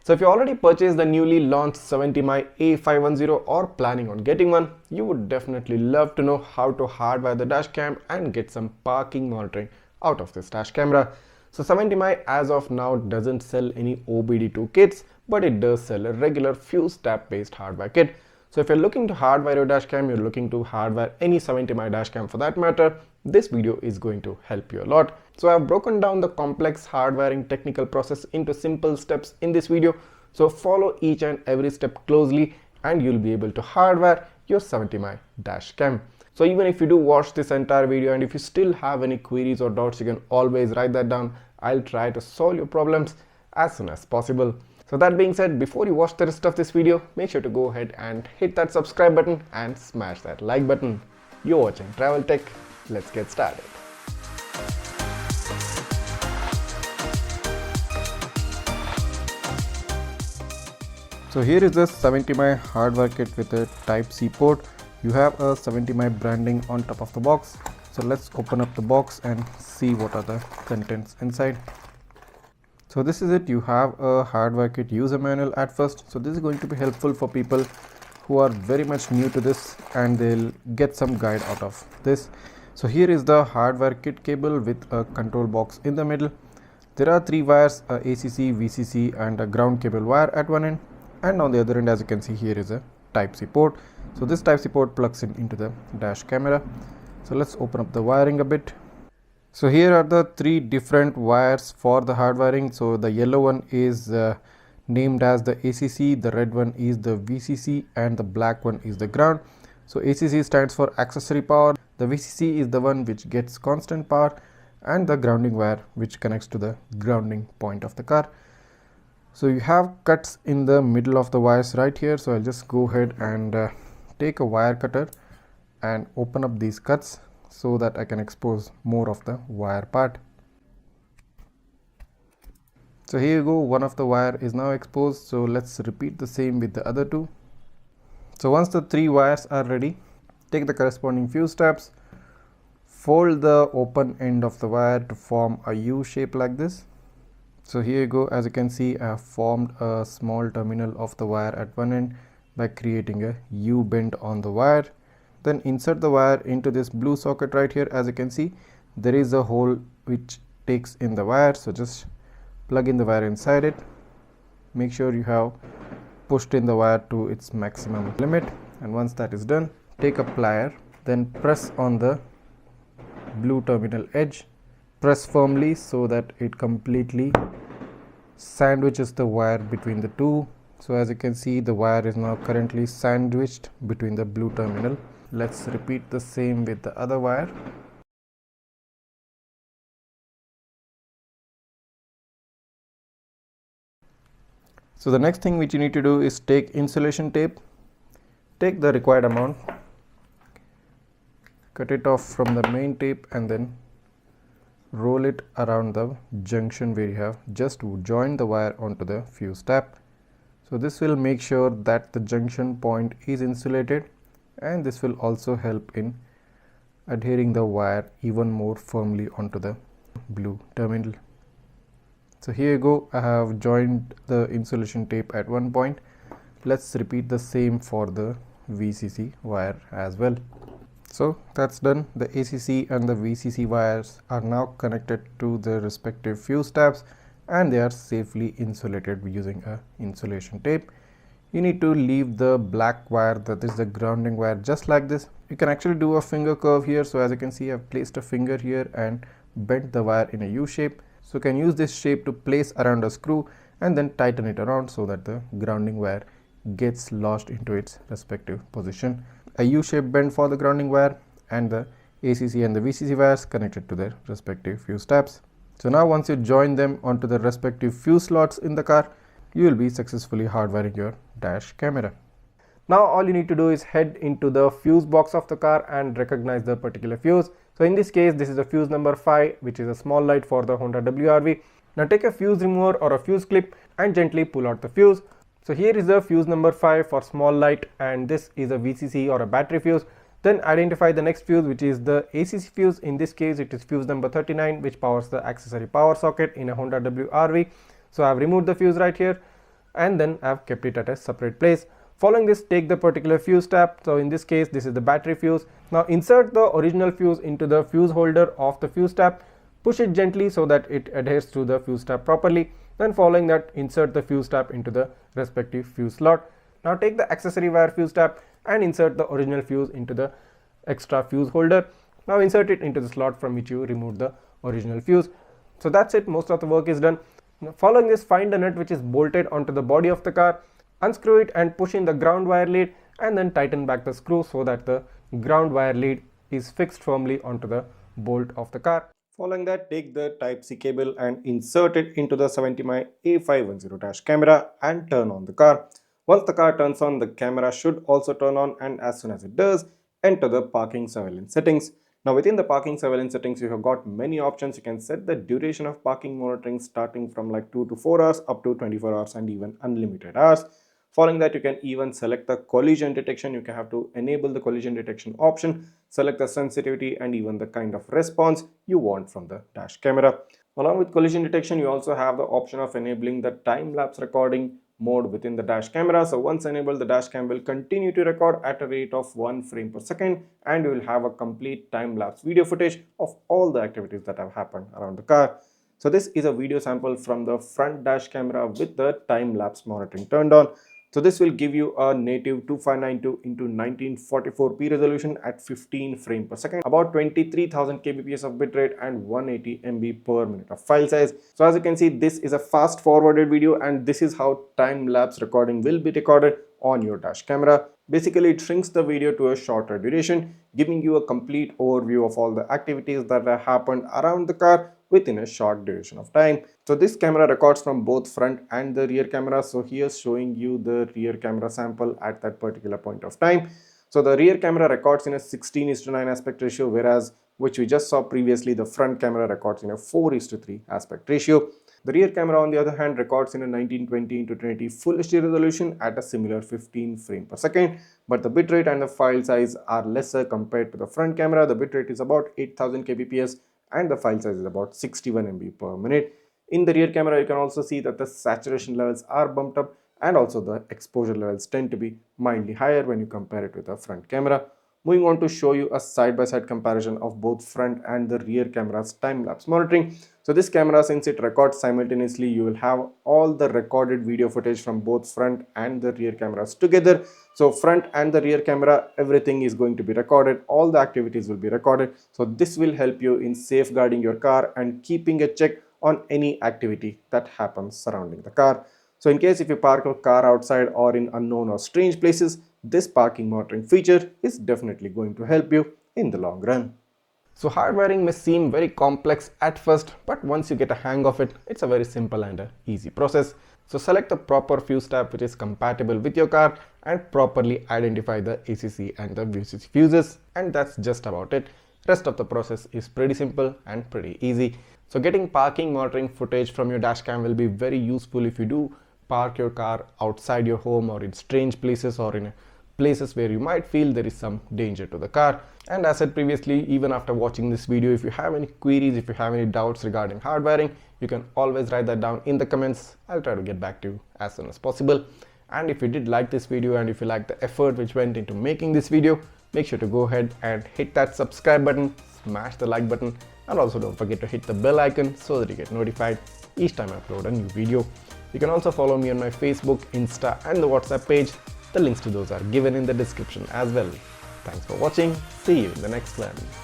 So if you already purchased the newly launched 70mai A510 or planning on getting one, you would definitely love to know how to hardwire the dash cam and get some parking monitoring out of this dash camera. So 70mai as of now doesn't sell any OBD2 kits, but it does sell a regular fuse tap based hardware kit. So if you're looking to hardwire your dashcam, you're looking to hardwire any 70mai dashcam for that matter, this video is going to help you a lot. So I've broken down the complex hardwiring technical process into simple steps in this video. So follow each and every step closely and you'll be able to hardwire your 70mai dashcam. So even if you do watch this entire video and if you still have any queries or doubts, you can always write that down. I'll try to solve your problems as soon as possible. So that being said, before you watch the rest of this video, make sure to go ahead and hit that subscribe button and smash that like button. You're watching Travel Tech. Let's get started. So here is the 70mai hardware kit with a Type C port. You have a 70mai branding on top of the box. So let's open up the box and see what are the contents inside. So this is it. You have a hardware kit user manual at first. So this is going to be helpful for people who are very much new to this and they'll get some guide out of this. So here is the hardware kit cable with a control box in the middle. There are 3 wires, a ACC, VCC and a ground cable wire at one end. And on the other end, as you can see, here is a Type C port. So this Type C port plugs into the dash camera. So let's open up the wiring a bit. So here are the 3 different wires for the hardwiring. So the yellow one is named as the ACC, the red one is the VCC and the black one is the ground. So ACC stands for accessory power, the VCC is the one which gets constant power and the grounding wire which connects to the grounding point of the car. So you have cuts in the middle of the wires right here. So I'll just go ahead and take a wire cutter and open up these cuts so that I can expose more of the wire part. So here you go, one of the wire is now exposed. So let's repeat the same with the other 2. So once the 3 wires are ready, take the corresponding fuse tabs, fold the open end of the wire to form a U shape like this. So here you go, as you can see, I have formed a small terminal of the wire at one end by creating a U bend on the wire. Then insert the wire into this blue socket right here. As you can see, there is a hole which takes in the wire. So just plug in the wire inside it. Make sure you have pushed in the wire to its maximum limit. And once that is done, take a plier, then press on the blue terminal edge. Press firmly so that it completely sandwiches the wire between the 2. So as you can see, the wire is now currently sandwiched between the blue terminal. Let's repeat the same with the other wire. So the next thing which you need to do is take insulation tape, take the required amount, cut it off from the main tape and then roll it around the junction where you have just joined the wire onto the fuse tap. So this will make sure that the junction point is insulated and this will also help in adhering the wire even more firmly onto the blue terminal. So here you go, I have joined the insulation tape at one point. Let's repeat the same for the VCC wire as well. So that's done. The ACC and the VCC wires are now connected to the respective fuse tabs and they are safely insulated using a insulation tape. You need to leave the black wire, that is the grounding wire, just like this. You can actually do a finger curve here. So as you can see, I've placed a finger here and bent the wire in a U shape. So you can use this shape to place around a screw and then tighten it around so that the grounding wire gets lodged into its respective position. A U-shaped bend for the grounding wire and the ACC and the VCC wires connected to their respective fuse tabs. So now once you join them onto the respective fuse slots in the car, you will be successfully hardwiring your dash camera. Now all you need to do is head into the fuse box of the car and recognize the particular fuse. So in this case, this is the fuse number 5, which is a small light for the Honda WRV. Now take a fuse remover or a fuse clip and gently pull out the fuse. So here is the fuse number 5 for small light and this is a VCC or a battery fuse. Then identify the next fuse, which is the ACC fuse. In this case, it is fuse number 39, which powers the accessory power socket in a Honda WRV. So I have removed the fuse right here. and then I've kept it at a separate place. Following this, take the particular fuse tab. So in this case, this is the battery fuse. Now insert the original fuse into the fuse holder of the fuse tab. Push it gently so that it adheres to the fuse tab properly. Then following that, insert the fuse tab into the respective fuse slot. Now take the accessory wire fuse tab and insert the original fuse into the extra fuse holder. Now insert it into the slot from which you removed the original fuse. So that's it, most of the work is done. Now following this, find the nut which is bolted onto the body of the car, unscrew it and push in the ground wire lead, and then tighten back the screw so that the ground wire lead is fixed firmly onto the bolt of the car. Following that, take the Type C cable and insert it into the 70mai A510 dash camera and turn on the car. Once the car turns on, the camera should also turn on, and as soon as it does, enter the parking surveillance settings. Now within the parking surveillance settings, you have got many options. You can set the duration of parking monitoring starting from like 2 to 4 hours up to 24 hours and even unlimited hours. Following that, you can even select the collision detection. You can have to enable the collision detection option, select the sensitivity and even the kind of response you want from the dash camera. Along with collision detection, you also have the option of enabling the time-lapse recording mode within the dash camera. So once enabled, the dash cam will continue to record at a rate of 1 frame per second, and you will have a complete time-lapse video footage of all the activities that have happened around the car. So this is a video sample from the front dash camera with the time-lapse monitoring turned on. So this will give you a native 2592 into 1944p resolution at 15 frames per second, about 23,000 kbps of bitrate and 180 MB per minute of file size. So as you can see, this is a fast forwarded video, and this is how time-lapse recording will be recorded on your dash camera. Basically, it shrinks the video to a shorter duration, giving you a complete overview of all the activities that have happened around the car within a short duration of time. So this camera records from both front and the rear camera. So here's showing you the rear camera sample at that particular point of time. So the rear camera records in a 16:9 aspect ratio, whereas which we just saw previously, the front camera records in a 4:3 aspect ratio. The rear camera, on the other hand, records in a 1920x1080 Full HD resolution at a similar 15 frames per second, but the bitrate and the file size are lesser compared to the front camera. The bitrate is about 8000 kbps and the file size is about 61 MB per minute. In the rear camera, you can also see that the saturation levels are bumped up, and also the exposure levels tend to be mildly higher when you compare it with the front camera. Moving on to show you a side-by-side comparison of both front and the rear camera's time-lapse monitoring. So this camera, since it records simultaneously, you will have all the recorded video footage from both front and the rear cameras together. So front and the rear camera, everything is going to be recorded. All the activities will be recorded. So this will help you in safeguarding your car and keeping a check on any activity that happens surrounding the car. So in case if you park your car outside or in unknown or strange places, this parking monitoring feature is definitely going to help you in the long run. So hardwiring may seem very complex at first, but once you get a hang of it, it's a very simple and easy process. So select the proper fuse tab which is compatible with your car and properly identify the ACC and the VCC fuses, and that's just about it. Rest of the process is pretty simple and pretty easy. So getting parking monitoring footage from your dashcam will be very useful if you do park your car outside your home or in strange places or in places where you might feel there is some danger to the car. And as said previously, even after watching this video, if you have any queries, if you have any doubts regarding hardwiring, you can always write that down in the comments. I'll try to get back to you as soon as possible. And if you did like this video and if you like the effort which went into making this video, make sure to go ahead and hit that subscribe button, smash the like button, and also don't forget to hit the bell icon so that you get notified each time I upload a new video. You can also follow me on my Facebook, Insta, and the WhatsApp page. The links to those are given in the description as well. Thanks for watching. See you in the next one.